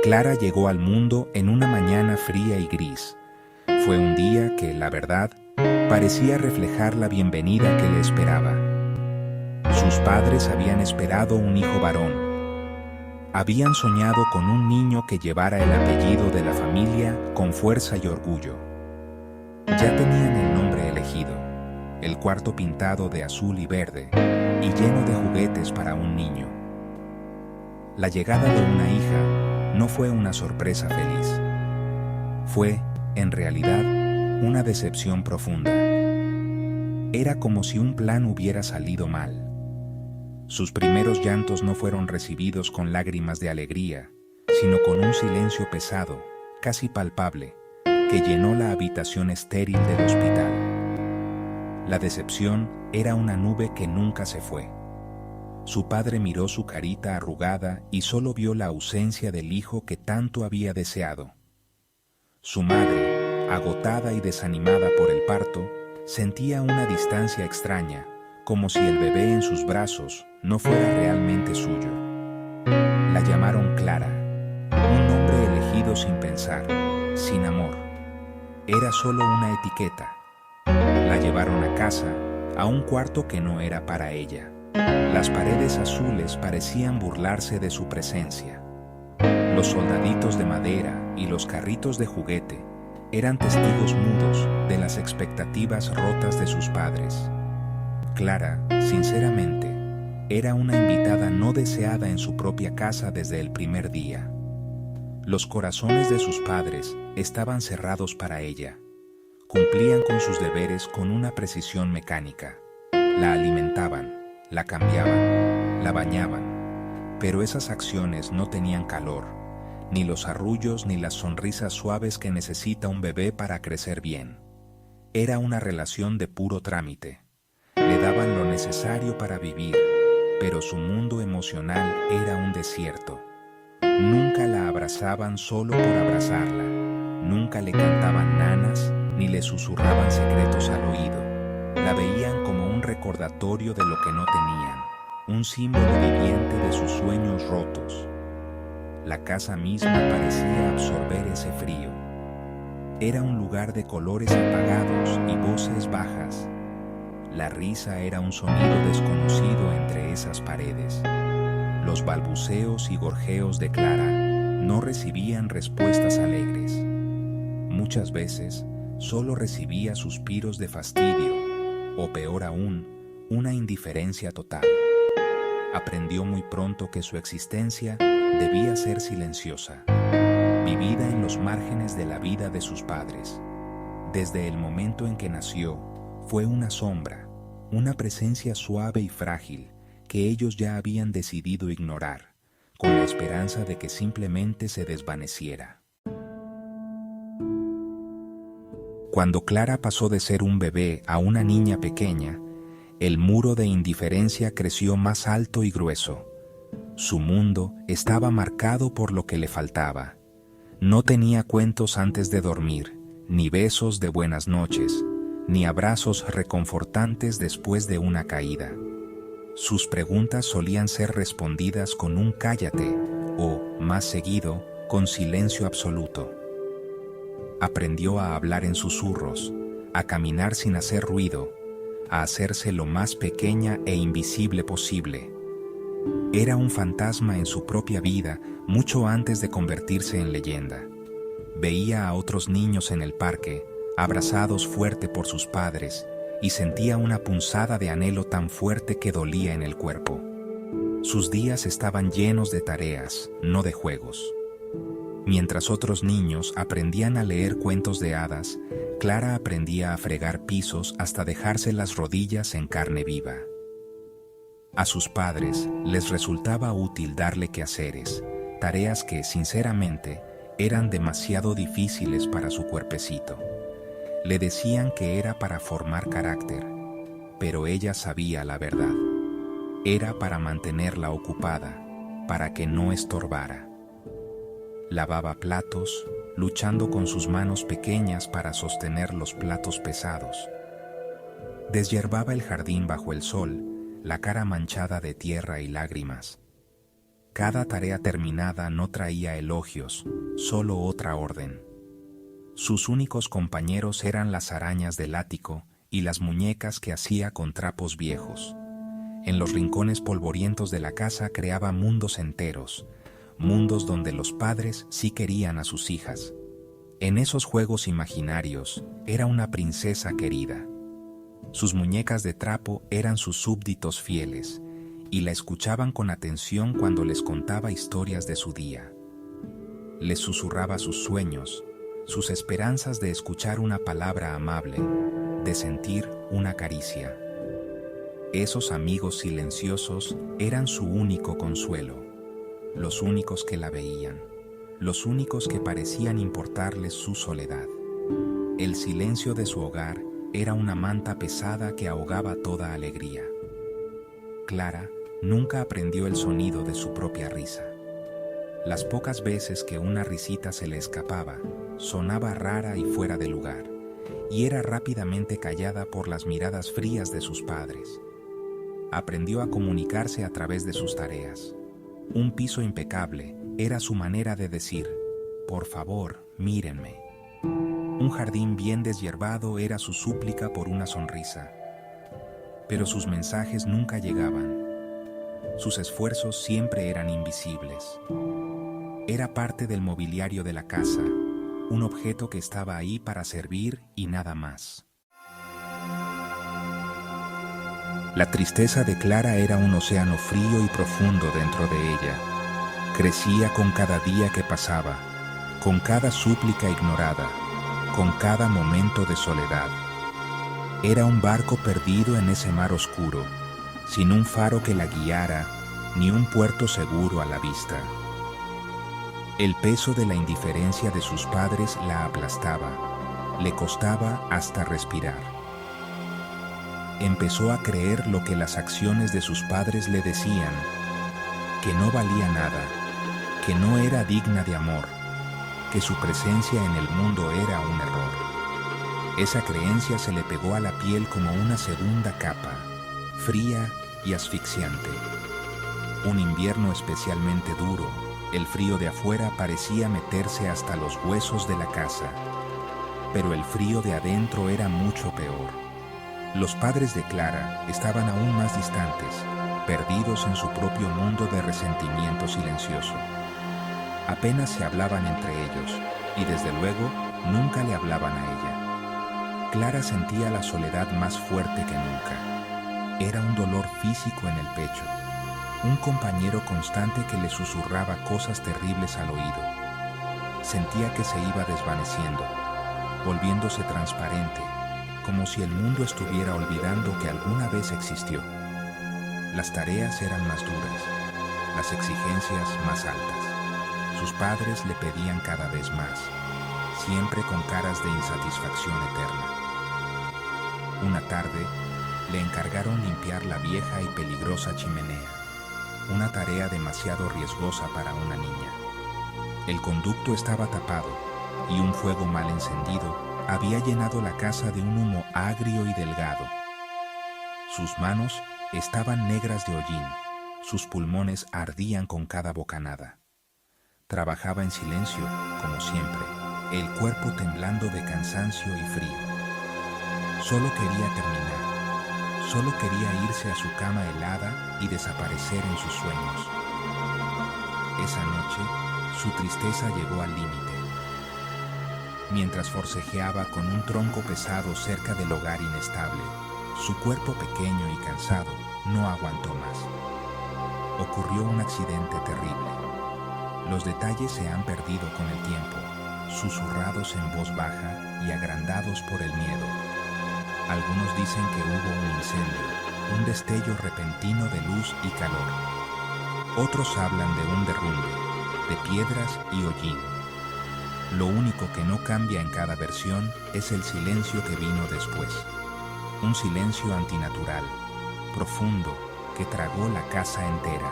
Clara llegó al mundo en una mañana fría y gris. Fue un día que, la verdad, parecía reflejar la bienvenida que le esperaba. Sus padres habían esperado un hijo varón. Habían soñado con un niño que llevara el apellido de la familia con fuerza y orgullo. Ya tenían el nombre elegido, el cuarto pintado de azul y verde, y lleno de juguetes para un niño. La llegada de una hija no fue una sorpresa feliz. Fue, en realidad, una decepción profunda. Era como si un plan hubiera salido mal. Sus primeros llantos no fueron recibidos con lágrimas de alegría, sino con un silencio pesado, casi palpable, que llenó la habitación estéril del hospital. La decepción era una nube que nunca se fue. Su padre miró su carita arrugada y solo vio la ausencia del hijo que tanto había deseado. Su madre, agotada y desanimada por el parto, sentía una distancia extraña, como si el bebé en sus brazos no fuera realmente suyo. La llamaron Clara, un nombre elegido sin pensar, sin amor. Era solo una etiqueta. La llevaron a casa, a un cuarto que no era para ella. Las paredes azules parecían burlarse de su presencia. Los soldaditos de madera y los carritos de juguete eran testigos mudos de las expectativas rotas de sus padres. Clara, sinceramente, era una invitada no deseada en su propia casa desde el primer día. Los corazones de sus padres estaban cerrados para ella. Cumplían con sus deberes con una precisión mecánica. La alimentaban, la cambiaban, la bañaban, pero esas acciones no tenían calor, ni los arrullos ni las sonrisas suaves que necesita un bebé para crecer bien. Era una relación de puro trámite. Le daban lo necesario para vivir, pero su mundo emocional era un desierto. Nunca la abrazaban solo por abrazarla, nunca le cantaban nanas ni le susurraban secretos al oído. La veían como un recordatorio de lo que no tenían, un símbolo viviente de sus sueños rotos. La casa misma parecía absorber ese frío. Era un lugar de colores apagados y voces bajas. La risa era un sonido desconocido entre esas paredes. Los balbuceos y gorjeos de Clara no recibían respuestas alegres. Muchas veces solo recibía suspiros de fastidio, o peor aún, una indiferencia total. Aprendió muy pronto que su existencia debía ser silenciosa, vivida en los márgenes de la vida de sus padres. Desde el momento en que nació, fue una sombra, una presencia suave y frágil que ellos ya habían decidido ignorar, con la esperanza de que simplemente se desvaneciera. Cuando Clara pasó de ser un bebé a una niña pequeña, el muro de indiferencia creció más alto y grueso. Su mundo estaba marcado por lo que le faltaba. No tenía cuentos antes de dormir, ni besos de buenas noches, ni abrazos reconfortantes después de una caída. Sus preguntas solían ser respondidas con un cállate o, más seguido, con silencio absoluto. Aprendió a hablar en susurros, a caminar sin hacer ruido, a hacerse lo más pequeña e invisible posible. Era un fantasma en su propia vida mucho antes de convertirse en leyenda. Veía a otros niños en el parque, abrazados fuerte por sus padres, y sentía una punzada de anhelo tan fuerte que dolía en el cuerpo. Sus días estaban llenos de tareas, no de juegos. Mientras otros niños aprendían a leer cuentos de hadas, Clara aprendía a fregar pisos hasta dejarse las rodillas en carne viva. A sus padres les resultaba útil darle quehaceres, tareas que, sinceramente, eran demasiado difíciles para su cuerpecito. Le decían que era para formar carácter, pero ella sabía la verdad. Era para mantenerla ocupada, para que no estorbara. Lavaba platos, luchando con sus manos pequeñas para sostener los platos pesados. Deshiervaba el jardín bajo el sol, la cara manchada de tierra y lágrimas. Cada tarea terminada no traía elogios, solo otra orden. Sus únicos compañeros eran las arañas del ático y las muñecas que hacía con trapos viejos. En los rincones polvorientos de la casa creaba mundos enteros, mundos donde los padres sí querían a sus hijas. En esos juegos imaginarios era una princesa querida. Sus muñecas de trapo eran sus súbditos fieles y la escuchaban con atención cuando les contaba historias de su día. Les susurraba sus sueños, sus esperanzas de escuchar una palabra amable, de sentir una caricia. Esos amigos silenciosos eran su único consuelo, los únicos que la veían, los únicos que parecían importarles su soledad. El silencio de su hogar era una manta pesada que ahogaba toda alegría. Clara nunca aprendió el sonido de su propia risa. Las pocas veces que una risita se le escapaba, sonaba rara y fuera de lugar, y era rápidamente callada por las miradas frías de sus padres. Aprendió a comunicarse a través de sus tareas. Un piso impecable era su manera de decir, por favor, mírenme. Un jardín bien deshierbado era su súplica por una sonrisa. Pero sus mensajes nunca llegaban. Sus esfuerzos siempre eran invisibles. Era parte del mobiliario de la casa, un objeto que estaba ahí para servir y nada más. La tristeza de Clara era un océano frío y profundo dentro de ella. Crecía con cada día que pasaba, con cada súplica ignorada, con cada momento de soledad. Era un barco perdido en ese mar oscuro, sin un faro que la guiara, ni un puerto seguro a la vista. El peso de la indiferencia de sus padres la aplastaba, le costaba hasta respirar. Empezó a creer lo que las acciones de sus padres le decían, que no valía nada, que no era digna de amor, que su presencia en el mundo era un error. Esa creencia se le pegó a la piel como una segunda capa, fría y asfixiante. Un invierno especialmente duro, el frío de afuera parecía meterse hasta los huesos de la casa, pero el frío de adentro era mucho peor. Los padres de Clara estaban aún más distantes, perdidos en su propio mundo de resentimiento silencioso. Apenas se hablaban entre ellos, y desde luego nunca le hablaban a ella. Clara sentía la soledad más fuerte que nunca. Era un dolor físico en el pecho, un compañero constante que le susurraba cosas terribles al oído. Sentía que se iba desvaneciendo, volviéndose transparente, como si el mundo estuviera olvidando que alguna vez existió. Las tareas eran más duras, las exigencias más altas. Sus padres le pedían cada vez más, siempre con caras de insatisfacción eterna. Una tarde, le encargaron limpiar la vieja y peligrosa chimenea, una tarea demasiado riesgosa para una niña. El conducto estaba tapado y un fuego mal encendido había llenado la casa de un humo agrio y delgado. Sus manos estaban negras de hollín, sus pulmones ardían con cada bocanada. Trabajaba en silencio, como siempre, el cuerpo temblando de cansancio y frío. Solo quería terminar. Solo quería irse a su cama helada y desaparecer en sus sueños. Esa noche, su tristeza llegó al límite. Mientras forcejeaba con un tronco pesado cerca del hogar inestable, su cuerpo pequeño y cansado no aguantó más. Ocurrió un accidente terrible. Los detalles se han perdido con el tiempo, susurrados en voz baja y agrandados por el miedo. Algunos dicen que hubo un incendio, un destello repentino de luz y calor. Otros hablan de un derrumbe, de piedras y hollín. Lo único que no cambia en cada versión es el silencio que vino después. Un silencio antinatural, profundo, que tragó la casa entera.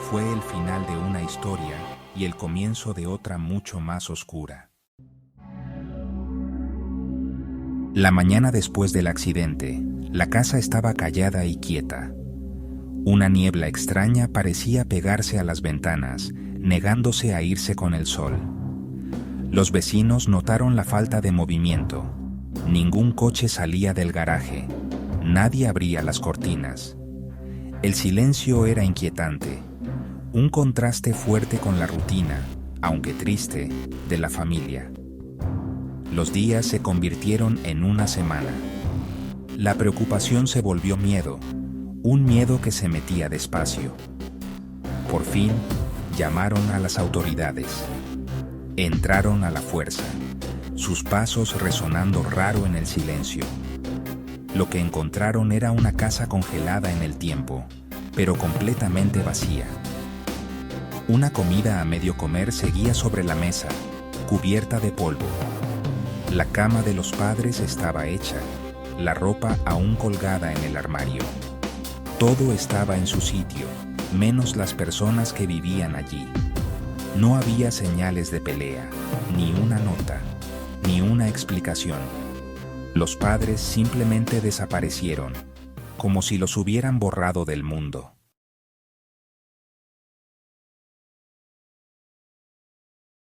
Fue el final de una historia y el comienzo de otra mucho más oscura. La mañana después del accidente, la casa estaba callada y quieta. Una niebla extraña parecía pegarse a las ventanas, negándose a irse con el sol. Los vecinos notaron la falta de movimiento. Ningún coche salía del garaje. Nadie abría las cortinas. El silencio era inquietante, un contraste fuerte con la rutina, aunque triste, de la familia. Los días se convirtieron en una semana. La preocupación se volvió miedo, un miedo que se metía despacio. Por fin, llamaron a las autoridades. Entraron a la fuerza, sus pasos resonando raro en el silencio. Lo que encontraron era una casa congelada en el tiempo, pero completamente vacía. Una comida a medio comer seguía sobre la mesa, cubierta de polvo. La cama de los padres estaba hecha, la ropa aún colgada en el armario. Todo estaba en su sitio, menos las personas que vivían allí. No había señales de pelea, ni una nota, ni una explicación. Los padres simplemente desaparecieron, como si los hubieran borrado del mundo.